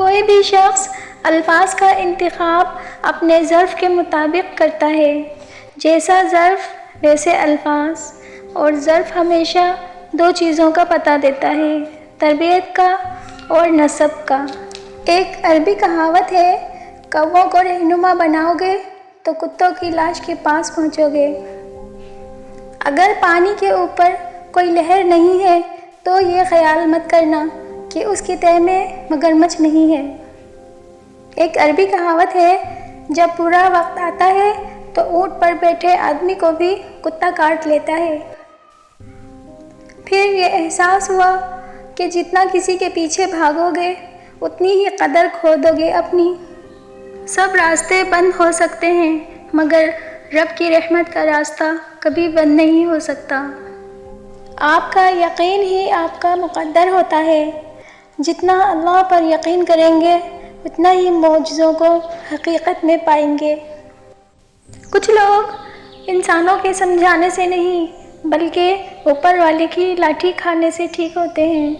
کوئی بھی شخص الفاظ کا انتخاب اپنے ظرف کے مطابق کرتا ہے، جیسا ظرف ویسے الفاظ، اور ظرف ہمیشہ دو چیزوں کا پتہ دیتا ہے، تربیت کا اور نسب کا۔ ایک عربی کہاوت ہے، کووں کو رہنما بناؤ گے تو کتوں کی لاش کے پاس پہنچو گے۔ اگر پانی کے اوپر کوئی لہر نہیں ہے تو یہ خیال مت کرنا کہ اس کی تہہ میں مگرمچھ نہیں ہے۔ ایک عربی کہاوت ہے، جب برا وقت آتا ہے تو اونٹ پر بیٹھے آدمی کو بھی کتا کاٹ لیتا ہے۔ پھر یہ احساس ہوا کہ جتنا کسی کے پیچھے بھاگو گے اتنی ہی قدر کھو دو گے اپنی۔ سب راستے بند ہو سکتے ہیں مگر رب کی رحمت کا راستہ کبھی بند نہیں ہو سکتا۔ آپ کا یقین ہی آپ کا مقدر ہوتا ہے۔ جتنا اللہ پر یقین کریں گے اتنا ہی معجزوں کو حقیقت میں پائیں گے۔ کچھ لوگ انسانوں کے سمجھانے سے نہیں بلکہ اوپر والے کی لاٹھی کھانے سے ٹھیک ہوتے ہیں۔